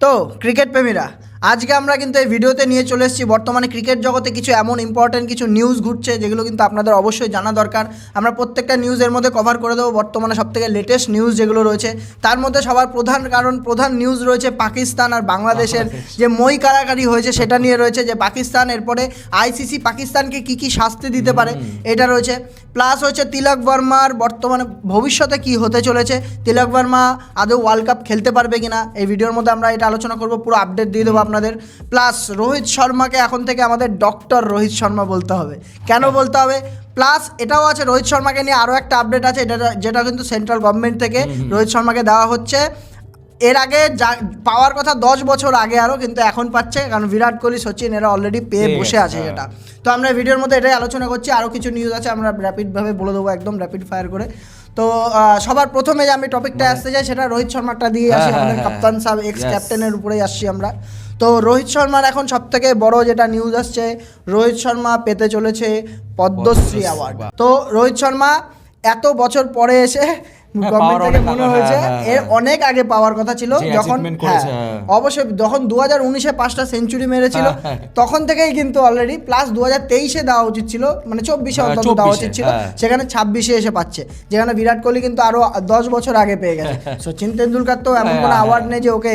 তো ক্রিকেট প্রেমীরা আজকে আমরা কিন্তু এই ভিডিওতে নিয়ে চলে এসেছি বর্তমানে ক্রিকেট জগতে কিছু এমন ইম্পর্টেন্ট কিছু নিউজ ঘুরছে যেগুলো কিন্তু আপনাদের অবশ্যই জানা দরকার। আমরা প্রত্যেকটা নিউজের মধ্যে কভার করে দেবো বর্তমানে সবথেকে লেটেস্ট নিউজ যেগুলো রয়েছে। তার মধ্যে সবার প্রধান নিউজ রয়েছে পাকিস্তান আর বাংলাদেশের যে মই কারাকারি হয়েছে সেটা নিয়ে রয়েছে, যে পাকিস্তান এরপরে আইসিসি পাকিস্তানকে কী শাস্তি দিতে পারে এটা রয়েছে। প্লাস হচ্ছে তিলক বর্মার বর্তমানে ভবিষ্যতে কি হতে চলেছে, তিলক বর্মা আদৌ ওয়ার্ল্ড কাপ খেলতে পারবে কিনা এই ভিডিওর মধ্যে আমরা এটা আলোচনা করব, পুরো আপডেট দিয়ে দেবো আপনাদের। প্লাস রোহিত শর্মাকে এখন থেকে আমাদের ডক্টর রোহিত শর্মা বলতে হবে, কেন বলতে হবে। প্লাস এটাও আছে রোহিত শর্মাকে নিয়ে আরও একটা আপডেট আছে, যেটা কিন্তু সেন্ট্রাল গভর্নমেন্ট থেকে রোহিত শর্মাকে দেওয়া হচ্ছে। এর আগে যা পাওয়ার কথা 10 বছর আগে আরও, কিন্তু এখন পাচ্ছে, কারণ বিরাট কোহলি সচিন এরা অলরেডি পেয়ে বসে আছে যেটা। তো আমরা ভিডিওর মধ্যে এটাই আলোচনা করছি। আরও কিছু নিউজ আছে, আমরা র্যাপিডভাবে বলে দেবো, একদম র্যাপিড ফায়ার করে। তো সবার প্রথমে যে আমি টপিকটা আসতে চাই সেটা রোহিত শর্মাটা দিয়ে আসি, আমাদের কাপ্তান সাহেব এক্স ক্যাপ্টেনের উপরেই আসছি আমরা। তো রোহিত শর্মার এখন সবথেকে বড় যেটা নিউজ আসছে, রোহিত শর্মা পেতে চলেছে পদ্মশ্রী অ্যাওয়ার্ড। তো রোহিত শর্মা এত বছর পরে এসে গভর্নমেন্ট থেকে মনে হয়েছে এর অনেক আগে পাওয়ার কথা ছিল, যখন অবশ্যই যখন 2019-এ 5টা সেঞ্চুরি মেরেছিল তখন থেকেই কিন্তু অলরেডি। প্লাস 2023-এ দেওয়া উচিত ছিল, মানে 24-এ অন্তত দেওয়া উচিত ছিল, সেখানে 26-এ এসে পাচ্ছে, যেখানে বিরাট কোহলি কিন্তু আরো 10 বছর আগে পেয়ে গেছে। সচিন তেন্ডুলকার তো এমন কোনো অ্যাওয়ার্ড নেই যে ওকে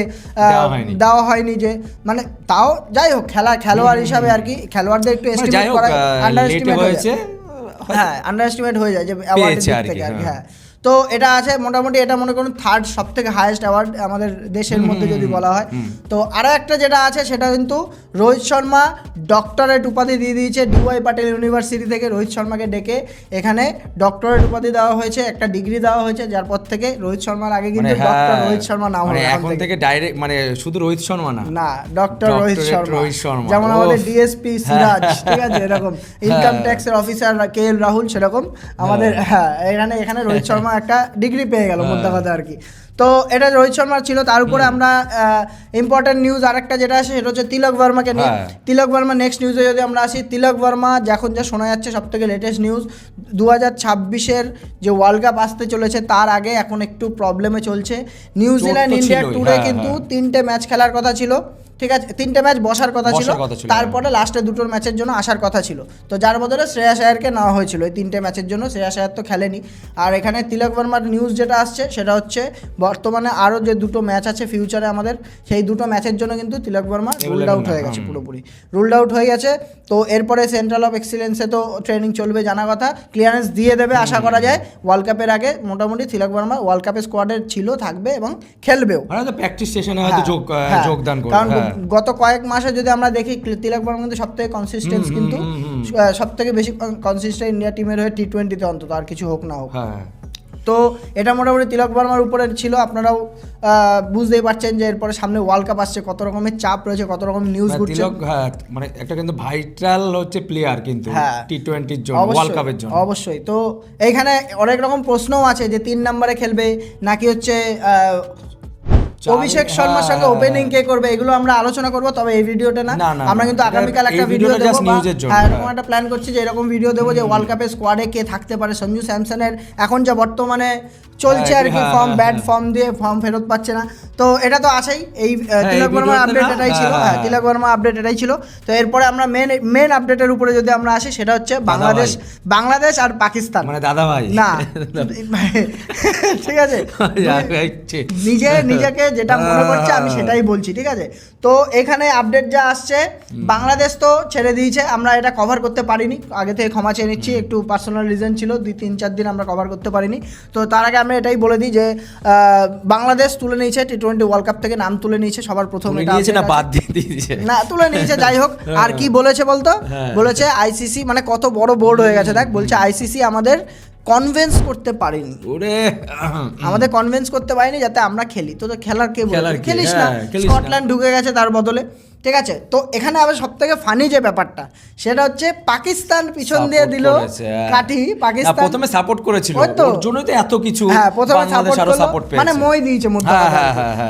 দেওয়া হয়নি, যে মানে তাও যাই হোক খেলোয়াড় হিসাবে আর কি, খেলোয়াড়দের একটু এস্টিমেট করা আন্ডার এস্টিমেট হয়ে যায় যে অ্যাওয়ার্ডের দিক থেকে আর কি। হ্যাঁ, তো এটা আছে মোটামুটি, এটা মনে করুন থার্ড সব থেকে হায়েস্ট অ্যাওয়ার্ড আমাদের দেশের মধ্যে যদি বলা হয়। তো আরও একটা যেটা আছে সেটা কিন্তু রোহিত শর্মা ডক্টরেট উপাধি দিয়ে দিয়েছে DY পাটিল ইউনিভার্সিটি থেকে। রোহিত শর্মাকে ডেকে এখানে ডক্টরেট উপাধি দেওয়া হয়েছে, একটা ডিগ্রি দেওয়া হয়েছে, যার পর থেকে রোহিত শর্মার আগে কিন্তু ডক্টর রোহিত শর্মা নাম হবে এখন থেকে ডাইরেক্ট, মানে শুধু রোহিত শর্মা না ডক্টর রোহিত শর্মা, যেমন আমাদের ডিএসপি সিরাজ, ঠিক আছে, এরকম ইনকাম ট্যাক্সের অফিসার KL রাহুল, সেরকম আমাদের এখানে রোহিত শর্মা একটা ডিগ্রি পেয়ে গেল মোদ্দা কথা আর কি। তো এটা রোহিত শর্মার ছিল। তার উপরে আমরা ইম্পর্টেন্ট নিউজ আরেকটা যেটা আছে সেটা হচ্ছে তিলক বর্মাকে নিয়ে। তিলক বর্মা নেক্সট নিউজে যদি আমরা আসি, তিলক বর্মা এখন যা শোনা যাচ্ছে সব থেকে লেটেস্ট নিউজ, 2026-এর যে ওয়ার্ল্ড কাপ আসতে চলেছে তার আগে এখন একটু প্রবলেমে চলছে। নিউজিল্যান্ড ইন্ডিয়া ট্যুরে কিন্তু 3টে ম্যাচ খেলার কথা ছিল, ঠিক আছে, 3টে ম্যাচ বসার কথা ছিল, তারপরে লাস্টে 2টোর ম্যাচের জন্য আসার কথা ছিল। তো যার বদলে শ্রেয়াস আয়ারকে নেওয়া হয়েছিল এই 3টে ম্যাচের জন্য। শ্রেয়াস আয়ার তো খেলেনি। আর এখানে তিলক বর্মার নিউজ যেটা আসছে সেটা হচ্ছে বর্তমানে আরও যে 2টো ম্যাচ আছে ফিউচারে আমাদের, সেই 2টো ম্যাচের জন্য কিন্তু তিলক বর্মা রুলড আউট হয়ে গেছে, পুরোপুরি রুলড আউট হয়ে গেছে। তো এরপরে সেন্ট্রাল অফ এক্সিলেন্সে তো ট্রেনিং চলবে, জানা কথা, ক্লিয়ারেন্স দিয়ে দেবে আশা করা যায় ওয়ার্ল্ড কাপের আগে। মোটামুটি তিলক বর্মা ওয়ার্ল্ড কাপের স্কোয়াডের ছিল, থাকবে এবং খেলবেও, প্র্যাকটিস সেশনে হয়তো যোগদান করবে। কারণ গত কয়েক মাসে যদি আমরা দেখি তিলক বর্মা কিন্তু সবথেকে কনসিস্টেন্স, কিন্তু সবথেকে বেশি কনসিস্টেন্ট ইন্ডিয়া টিমের হয়ে T20-তে অন্তত, আর কিছু হোক না হোক। তো এটা মোটামুটি তিলক বর্মার উপরে ছিল। আপনারাও বুঝতেই পারছেন যে এরপরে সামনে ওয়ার্ল্ড কাপ আসছে, কত রকমের চাপ রয়েছে, কত রকম নিউজ ঘুরছে। মানে একটা কিন্তু ভাইটাল হচ্ছে প্লেয়ার কিন্তু T20-র জন্য, ওয়ার্ল্ড কাপের জন্য অবশ্যই। তো এইখানে অনেক রকম প্রশ্নও আছে যে 3 নম্বরে খেলবে নাকি হচ্ছে অভিষেক শর্মার সঙ্গে ওপেনিং কে করবে, এগুলো আমরা আলোচনা করব, তবে এই ভিডিওতে না। আমরা কিন্তু আগামীকাল একটা ভিডিও দেবো, এরকম একটা প্ল্যান করছি যে এরকম ভিডিও দেবো যে ওয়ার্ল্ড কাপের স্কোয়াডে কে থাকতে পারে। সঞ্জু স্যামসনের এখন যা বর্তমানে চলছে আর কি, ব্যাড ফর্ম দিয়ে ফর্ম ফেরত পাচ্ছে না। তো এটা তো আছেই, এই তিলক বর্মার আপডেট এটাই ছিল। তিলক বর্মা আপডেট এটাই ছিল। তো এরপরে আমরা মেন আপডেটার উপরে যদি আমরা আসি সেটা হচ্ছে বাংলাদেশ আর পাকিস্তান, মানে দাদা ভাই না, ঠিক আছে, নিজেকে যেটা মনে করছে আমি সেটাই বলছি, ঠিক আছে। তো এখানে আপডেট যা আসছে, বাংলাদেশ তো ছেড়ে দিয়েছে, আমরা এটা কভার করতে পারিনি, আগে থেকে ক্ষমা চেয়ে নিচ্ছি, একটু পার্সোনাল রিজন ছিল, 2-3-4 দিন আমরা কভার করতে পারিনি। তো তার আগে আমরা এটাই বলে দিই যে বাংলাদেশ তুলে নিয়েছে T20 ওয়ার্ল্ড কাপ থেকে, নাম তুলে নিয়েছে সবার প্রথম, না তুলে নিয়েছে, যাই হোক। আর কি বলেছে বলতো, বলেছে আইসিসি, মানে কত বড় বোর্ড হয়ে গেছে দেখ, বলছে আইসিসি আমাদের কনভিন্স করতে পারিনি, আমাদের কনভিন্স করতে পারিনি যাতে আমরা খেলি। তো খেলার কে বলে খেলিস না, স্কটল্যান্ড ঢুকে গেছে তার বদলে, ঠিক আছে। তো এখানে আবার সব থেকে ফানি যে ব্যাপারটা সেটা হচ্ছে পাকিস্তান পিছন দিয়ে দিল কাঠি। পাকিস্তান প্রথমে সাপোর্ট করেছিল, ওর জন্যই তো এত কিছু, প্রথমে সাপোর্ট করলো, মানে মই দিয়েছে মোদ্দা কথা।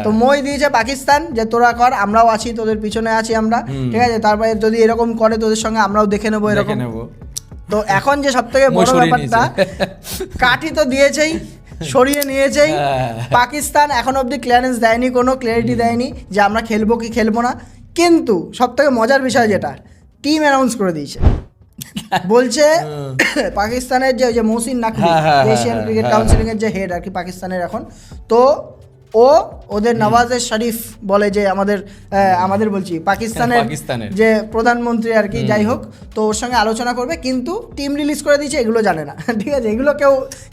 তো মই দিয়েছে পাকিস্তান যে তোরা কর, আমরাও আছি, তোদের পিছনে আছি আমরা, ঠিক আছে। তারপরে যদি এরকম করে তোদের সঙ্গে আমরাও দেখে নেবো এরকম। তো এখন যে সব থেকে বড় ব্যাপারটা, কাঠি তো দিয়েছেই, সরিয়ে নিয়েছেই। হ্যাঁ। পাকিস্তান এখন অবধি ক্লিয়ারেন্স দেয়নি, কোনো ক্লিয়ারিটি দেয়নি যে আমরা খেলবো কি খেলবো না। কিন্তু সব থেকে মজার বিষয় যেটা, টিম অ্যানাউন্স করে দিয়েছে। বলছে পাকিস্তানের যে Mohsin Naqvi, Asian cricket counselling এর যে হেড আর কি পাকিস্তানের এখন, তো ওদের নওয়াজের শরীফ বলে যে আমাদের বলছি পাকিস্তানের যে প্রধানমন্ত্রী আর কি, যাই হোক, তো ওর সঙ্গে আলোচনা করবে, কিন্তু টিম রিলিজ করে দিয়েছে এগুলো জানে না। ঠিক আছে, এগুলো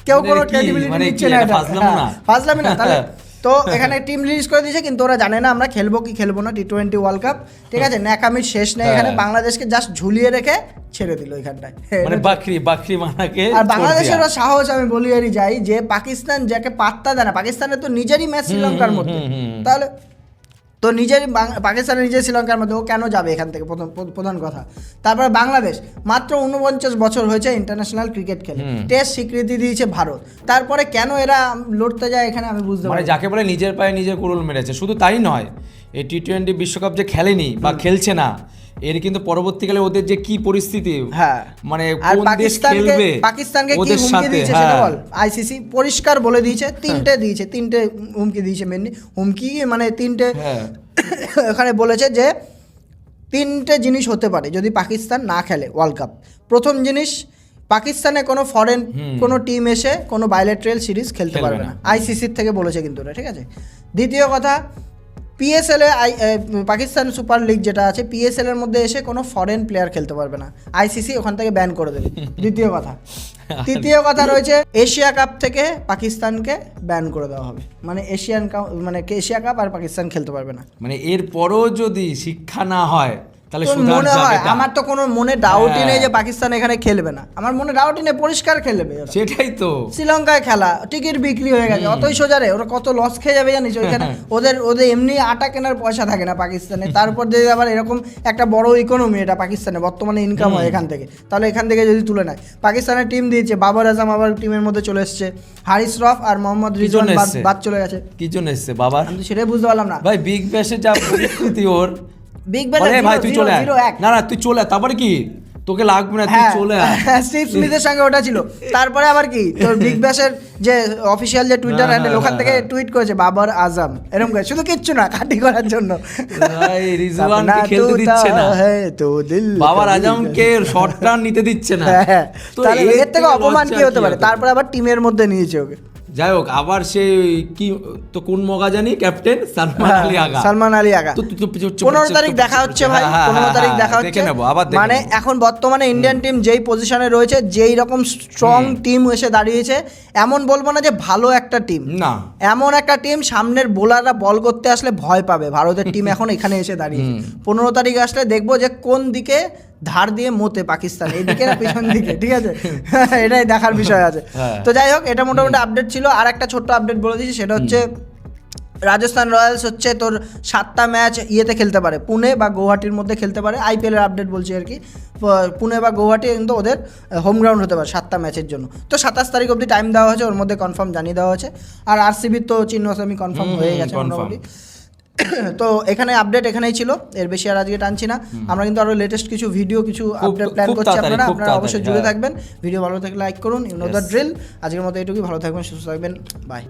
কেউ কোনো ক্রেডিবিলিটি দিচ্ছে না, ফাজলামি না তাহলে। তো এখানে টিম রিলিজ করে দিয়েছে, কিন্তু ওরা জানে না আমরা খেলবো কি খেলবো না T20 ওয়ার্ল্ড কাপ। ঠিক আছে, ন্যাকামির শেষ নেই এখানে, বাংলাদেশকে জাস্ট ঝুলিয়ে রেখে ছেড়ে দিল এখানটায়, মানে বাকরি মানাকে। আর বাংলাদেশের সাহস আমি বলি এরই যাই যে পাকিস্তান যাকে পাত্তা দেয় না, পাকিস্তানের তো নিজেরই ম্যাচ শ্রীলঙ্কার মধ্যে, তাহলে তো পাকিস্তানের নিজের শ্রীলঙ্কার মধ্যে ও কেন যাবে এখান থেকে, প্রধান কথা। তারপরে বাংলাদেশ মাত্র 49 বছর হয়েছে ইন্টারন্যাশনাল ক্রিকেট খেলে, টেস্ট স্বীকৃতি দিয়েছে ভারত, তারপরে কেন এরা লড়তে যায় এখানে আমি বুঝতে পারি। যাকে বলে নিজের পায়ে নিজের কুড়ুল মেরেছে। শুধু তাই নয়, এই T20 বিশ্বকাপ যে খেলেনি বা খেলছে না, এর কিন্তু পরবর্তীকালে ওদের যে কি পরিস্থিতি, হ্যাঁ, মানে কোন দেশ খেলবে পাকিস্তানকে কি হুমকি দিয়েছে সেটা বল। আইসিসি পরিষ্কার বলে দিয়েছে, তিনটে হুমকি দিয়েছে, মেনলি হুমকি মানে তিনটে। এখানে বলেছে যে 3টে জিনিস হতে পারে যদি পাকিস্তান না খেলে ওয়ার্ল্ড কাপ। প্রথম জিনিস, পাকিস্তানে কোনো ফরেন কোনো টিম এসে কোনো বাইলেটারাল সিরিজ খেলতে পারবে না, আইসিসির থেকে বলেছে কিন্তু এটা, ঠিক আছে। দ্বিতীয় কথা, PSL এ পাকিস্তান সুপার লিগ যেটা আছে, PSL এর মধ্যে এসে কোনো ফরেন প্লেয়ার খেলতে পারবে না, আইসিসি ওখান থেকে ব্যান করে দেবে, দ্বিতীয় কথা। তৃতীয় কথা রয়েছে, এশিয়া কাপ থেকে পাকিস্তানকে ব্যান করে দেওয়া হবে, মানে এশিয়া কাপ আর পাকিস্তান খেলতে পারবে না। মানে এরপরও যদি শিক্ষা না হয় তাহলে মনে হয়, আমার তো কোনো মনে ডাউটই নেই যে পাকিস্তান এখানে খেলবে না, আমার মনে ডাউটই নেই, পরিষ্কার খেলবে। সেটাই তো, শ্রীলঙ্কায় খেলা, টিকিট বিক্রি হয়ে গেছে, অতই সোজারে, ওরা কত লস খেয়ে যাবে জানিস ওইখানে। ওদের এমনি আটা কেনার পয়সা থাকে না পাকিস্তানে, তারপর যদি আবার এরকম একটা বড় ইকোনমি এটা পাকিস্তানে বর্তমানে ইনকাম হয় এখান থেকে, তাহলে এখান থেকে যদি তুলে নেয়। পাকিস্তানের টিম দিয়েছে, বাবর আজম আবার টিমের মধ্যে চলে এসছে, হারিস রফ আর মোহাম্মদ রিজওয়ান বাদ চলে গেছে। কি জন্য এসছে বাবার, আমি সেটাই বুঝতে পারলাম না ভাই। বিগ ব্যাশে যা পরিস্থিতি ওর, বিগ ব্যাশ ভাই তুই চলে আয়, না তুই চলে আয়, তারপরে কি তোকে লাগবে না, তুই চলে আয়। স্টিভ স্মিথের সঙ্গে ওটা ছিল, তারপরে আবার কি তোর বিগ ব্যাশের যে অফিসিয়াল যে টুইটার হ্যান্ডেল, ওখান থেকে টুইট করেছে বাবর আজম, এরকম করে, শুধু কিচ্ছু না, কাটি করার জন্য। ভাই রিজওয়ানকে খেলতে দিচ্ছে না, তো দিল বাবর আজমকে শর্ট রান নিতে দিচ্ছে না, তাহলে এর থেকে অপমান কি হতে পারে। তারপরে আবার টিমের মধ্যে নিয়েছে ওকে। যাই হোক, আবার সে কি তো কোন মগা জানি, ক্যাপ্টেন সালমান আলী আগা। 15 তারিখ দেখা হচ্ছে ভাই, 15 তারিখ দেখা হচ্ছে। মানে এখন বর্তমানে ইন্ডিয়ান টিম যেই পজিশনে রয়েছে, যেই রকম স্ট্রং টিম এসে দাঁড়িয়েছে, এমন বলবো না যে ভালো একটা টিম না, এমন একটা টিম সামনের বোলাররা বল করতে আসলে ভয় পাবে। ভারতের টিম এখন এখানে এসে দাঁড়িয়েছে, 15 তারিখ আসলে দেখবো যে কোন দিকে ধার দিয়ে মতে পাকিস্তান, এইদিকে না পিছন দিকে, ঠিক আছে, এটাই দেখার বিষয় আছে। তো যাই হোক, এটা মোটামুটি আপডেট ছিল। আর একটা ছোট্ট আপডেট বলে দিচ্ছি, সেটা হচ্ছে রাজস্থান রয়্যালস হচ্ছে তোর 7টা ম্যাচ ইয়েতে খেলতে পারে, পুনে বা গৌহাটির মধ্যে খেলতে পারে। IPL এর আপডেট বলছি আর কি, পুনে বা গৌহাটি কিন্তু ওদের হোম গ্রাউন্ড হতে পারে 7টা ম্যাচের জন্য। তো 27 তারিখ অবধি টাইম দেওয়া হয়েছে, ওর মধ্যে কনফার্ম জানিয়ে দেওয়া হয়েছে। আর RCB তো চিহ্ন সেমি কনফার্ম হয়ে গেছে মোটামুটি। তো এখানে আপডেট এখানেই ছিল, এর বেশি আর আজকে টানছি না। আমরা কিন্তু আরো লেটেস্ট কিছু ভিডিও, কিছু আপডেট প্ল্যান করছি, আপনারা অবশ্যই জুড়ে থাকবেন। ভিডিও ভালো থাকলে লাইক করুন, ইউ নো দ্য ড্রিল। আজকের মতো এইটুকুই, ভালো থাকবেন, সুস্থ থাকবেন, বাই।